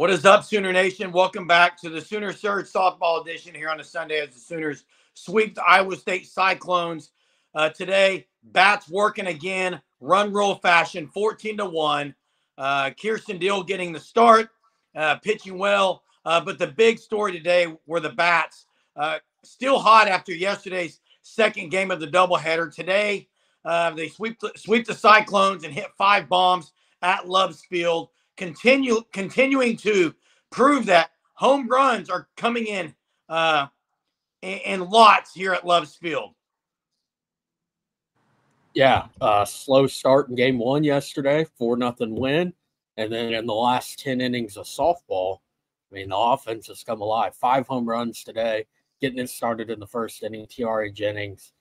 What is up, Sooner Nation? Welcome back to the Sooner Surge Softball Edition here on a Sunday as the Sooners sweep the Iowa State Cyclones. Today, bats working again, run roll fashion, 14-1. Kirsten Deal getting the start, pitching well. But the big story today were the bats. Still hot after yesterday's second game of the doubleheader. Today, they sweep the Cyclones and hit 5 bombs at Love's Field. Continuing to prove that home runs are coming in lots here at Love's Field. Yeah, slow start in game 1 yesterday, 4-0 win. And then in the last 10 innings of softball, I mean, the offense has come alive. 5 home runs today, getting it started in the first inning. Tiare Jennings,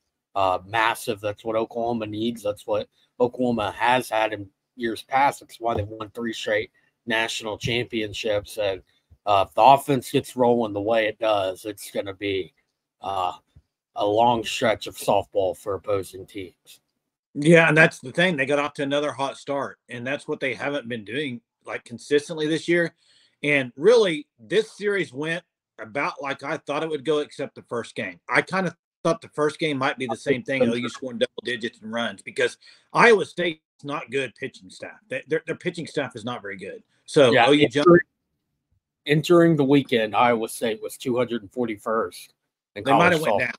massive. That's what Oklahoma needs. That's what Oklahoma has had in years past. That's why they've won 3 straight national championships. And if the offense gets rolling the way it does, it's going to be a long stretch of softball for opposing teams. Yeah, and that's the thing. They got off to another hot start, and that's what they haven't been doing like consistently this year. And really, this series went about like I thought it would go, except the first game. I kind of thought the first game might be the same thing. You scoring double digits and runs because Iowa State's not good pitching staff. Their pitching staff is not very good. So yeah, entering the weekend, Iowa State was 241st. They might have went down.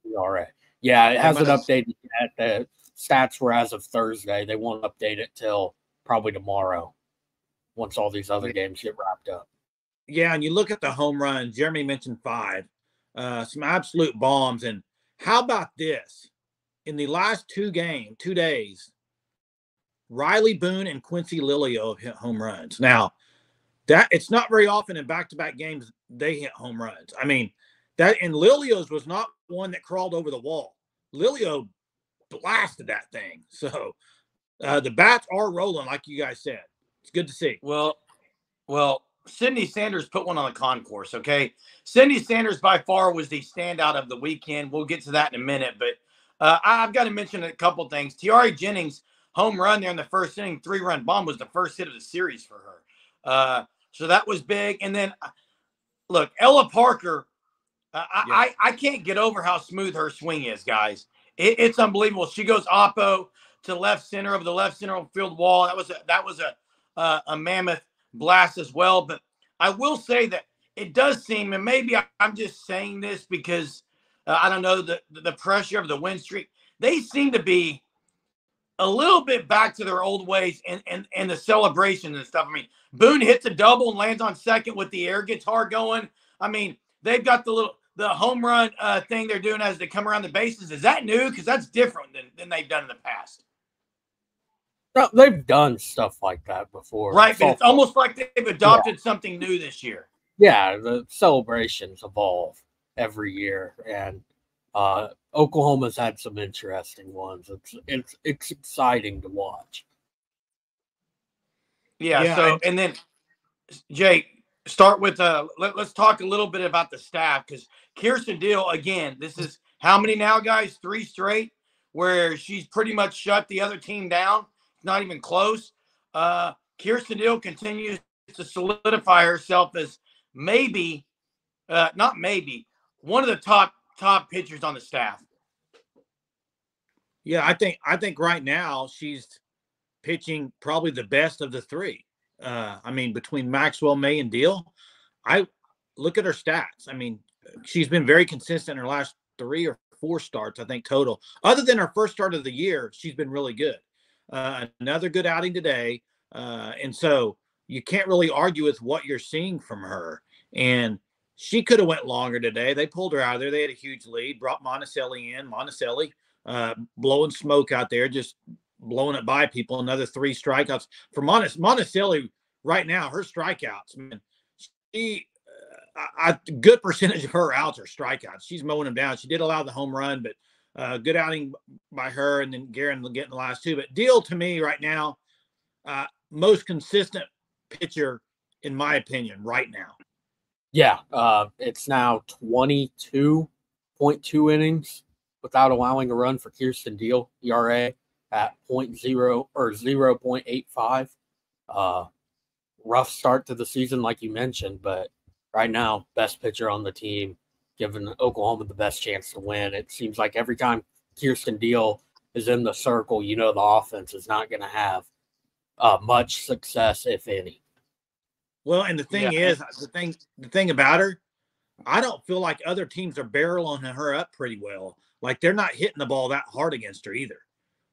ERA. Yeah, it hasn't updated yet. The stats were as of Thursday. They won't update it till probably tomorrow once all these other games get wrapped up. Yeah, and you look at the home runs. Jeremy mentioned 5. Some absolute bombs. And how about this? In the last 2 days, Riley Boone and Quincy Lilio have hit home runs. Now, that it's not very often in back-to-back games they hit home runs. I mean, that and Lilio's was not one that crawled over the wall. Lilio blasted that thing. So the bats are rolling, like you guys said. It's good to see. Well, Sydney Sanders put one on the concourse, okay? Sydney Sanders by far was the standout of the weekend. We'll get to that in a minute, but I've got to mention a couple things. Tiare Jennings' home run there in the first inning, 3-run bomb, was the first hit of the series for her. So that was big. And then, look, Ella Parker, I can't get over how smooth her swing is, guys. It's unbelievable. She goes oppo to left center of the left center field wall. That was a mammoth blast as well. But I will say that it does seem, and maybe I'm just saying this because I don't know the pressure of the win streak. They seem to be a little bit back to their old ways and the celebrations and stuff. I mean, Boone hits a double and lands on second with the air guitar going. I mean, they've got the home run thing they're doing as they come around the bases. Is that new? Because that's different than they've done in the past. No, they've done stuff like that before. Right, but it's almost like they've adopted something new this year. Yeah, the celebrations evolve every year, and Oklahoma's had some interesting ones. It's exciting to watch. Yeah. So, and then, Jake, start with let's talk a little bit about the staff, because Kirsten Deal, again, this is how many now, guys? 3 straight where she's pretty much shut the other team down. It's not even close. Kirsten Deal continues to solidify herself as maybe, not maybe, one of the top pitchers on the staff. Yeah, I think right now she's pitching probably the best of the 3. I mean, between Maxwell, May, and Deal, I look at her stats. I mean, she's been very consistent in her last 3 or 4 starts, I think, total. Other than her first start of the year, she's been really good. Another good outing today. And so you can't really argue with what you're seeing from her. And she could have went longer today. They pulled her out of there. They had a huge lead, brought Monticelli in. Monticelli blowing smoke out there, just blowing it by people. Another 3 strikeouts for Monticelli right now. Her strikeouts, man, a good percentage of her outs are strikeouts. She's mowing them down. She did allow the home run, but good outing by her, and then Guerin getting the last 2. But Deal, to me right now, most consistent pitcher in my opinion right now. Yeah, it's now 22.2 innings without allowing a run for Kirsten Deal. ERA at 0.0 or 0.85. rough start to the season, like you mentioned, but right now, best pitcher on the team, giving Oklahoma the best chance to win. It seems like every time Kirsten Deal is in the circle, the offense is not going to have much success, if any. Well, and the thing is, the thing about her, I don't feel like other teams are barreling her up pretty well. Like they're not hitting the ball that hard against her either.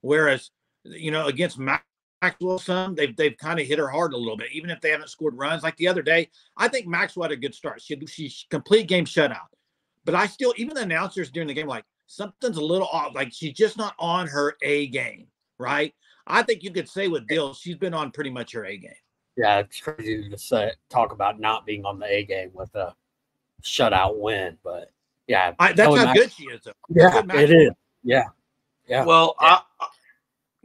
Whereas, against Maxwell, they've kind of hit her hard a little bit, even if they haven't scored runs. Like the other day, I think Maxwell had a good start. She complete game shutout. But I still, even the announcers during the game, like something's a little off. Like she's just not on her A game, right? I think you could say with Dill, she's been on pretty much her A game. Yeah, it's crazy to talk about not being on the A game with a shutout win, but yeah, that's how good she is. Though. Yeah, it is. Yeah. Well,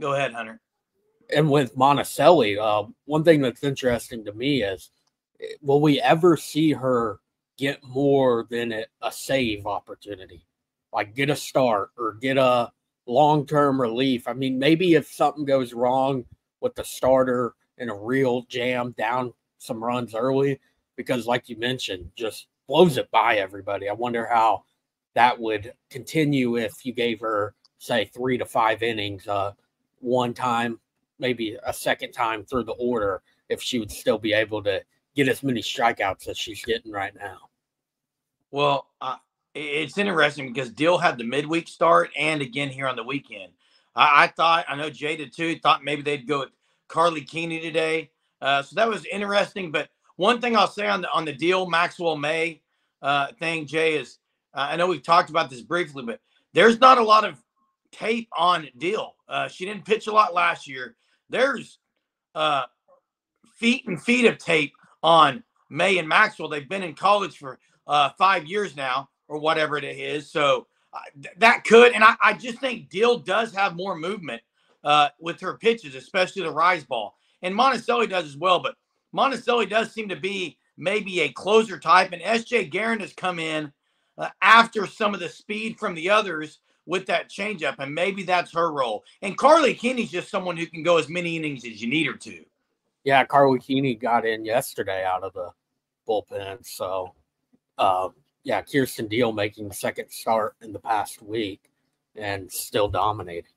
go ahead, Hunter. And with Monticelli, one thing that's interesting to me is, will we ever see her get more than a save opportunity? Like get a start or get a long-term relief? I mean, maybe if something goes wrong with the starter in a real jam down some runs early, because like you mentioned, just blows it by everybody. I wonder how that would continue if you gave her, say, 3 to 5 innings, one time, maybe a second time through the order, if she would still be able to get as many strikeouts as she's getting right now. Well, it's interesting because Dill had the midweek start and again here on the weekend. I know Jay did too, thought maybe they'd go with Carly Keeney today. So that was interesting. But one thing I'll say on the Deal Maxwell May thing, Jay, is I know we've talked about this briefly, but there's not a lot of tape on Deal. She didn't pitch a lot last year. There's feet and feet of tape on May and Maxwell. They've been in college for 5 years now or whatever it is. So that could, and I just think Deal does have more movement with her pitches, especially the rise ball. And Monticelli does as well, but Monticelli does seem to be maybe a closer type. And S.J. Guerin has come in after some of the speed from the others with that changeup, and maybe that's her role. And Carly Keeney's just someone who can go as many innings as you need her to. Yeah, Carly Keeney got in yesterday out of the bullpen. So, yeah, Kirsten Deal making the second start in the past week and still dominating.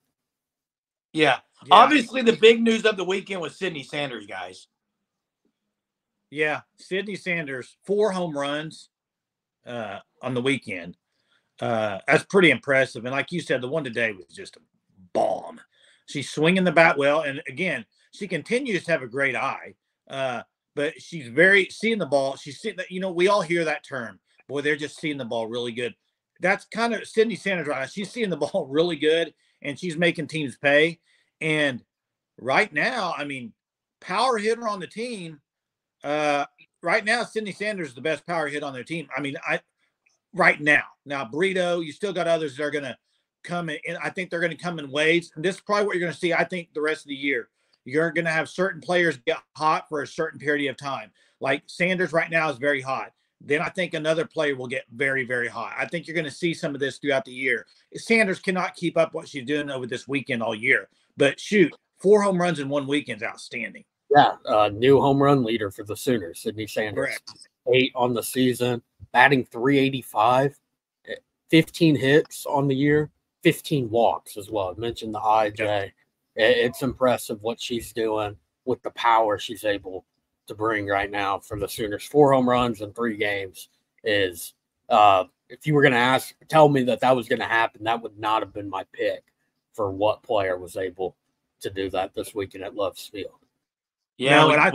Yeah. Obviously, the big news of the weekend was Sydney Sanders, guys. Yeah, Sydney Sanders, 4 home runs on the weekend. That's pretty impressive. And like you said, the one today was just a bomb. She's swinging the bat well. And again, she continues to have a great eye. But she's very seeing the ball. She's seeing that, we all hear that term. Boy, they're just seeing the ball really good. That's kind of Sydney Sanders right now. She's seeing the ball really good, and she's making teams pay. And right now, I mean, power hitter on the team. Right now, Sydney Sanders is the best power hit on their team. I mean, right now. Now, Brito, you still got others that are going to come in. I think they're going to come in waves. And this is probably what you're going to see, I think, the rest of the year. You're going to have certain players get hot for a certain period of time. Like Sanders right now is very hot. Then I think another player will get very, very hot. I think you're going to see some of this throughout the year. Sanders cannot keep up what she's doing over this weekend all year. But shoot, 4 home runs in one weekend is outstanding. Yeah, new home run leader for the Sooners, Sydney Sanders. Correct. 8 on the season, batting .385, 15 hits on the year, 15 walks as well. I mentioned the IJ. Yep. It's impressive what she's doing with the power she's able to bring right now for the Sooners. 4 home runs in 3 games is, if you were going to tell me that was going to happen, that would not have been my pick for what player was able to do that this weekend at Love's Field. Yeah, and I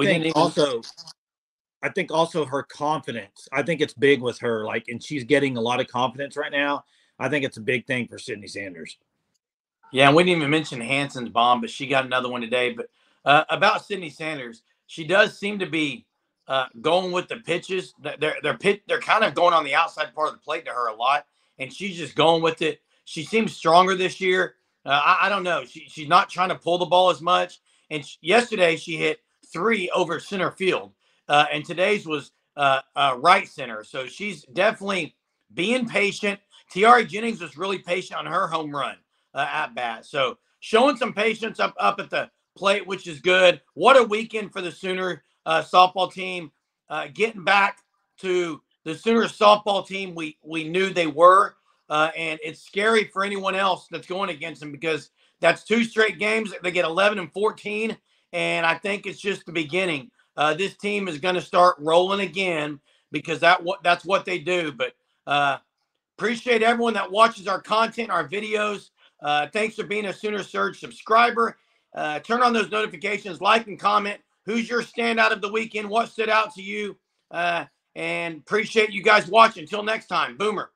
think also her confidence. I think it's big with her, and she's getting a lot of confidence right now. I think it's a big thing for Sydney Sanders. Yeah, and we didn't even mention Hanson's bomb, but she got another one today. But about Sydney Sanders, she does seem to be going with the pitches. They're kind of going on the outside part of the plate to her a lot, and she's just going with it. She seems stronger this year. I don't know. She's not trying to pull the ball as much. And yesterday she hit 3 over center field, and today's was right center. So she's definitely being patient. Tiare Jennings was really patient on her home run at bat. So showing some patience up at the plate, which is good. What a weekend for the Sooner softball team getting back to the Sooners softball team we knew they were. And it's scary for anyone else that's going against them because that's 2 straight games. They get 11 and 14. And I think it's just the beginning. This team is going to start rolling again because that's what they do. But appreciate everyone that watches our content, our videos. Thanks for being a Sooner Surge subscriber. Turn on those notifications, like and comment. Who's your standout of the weekend? What stood out to you? And appreciate you guys watching. Until next time, Boomer.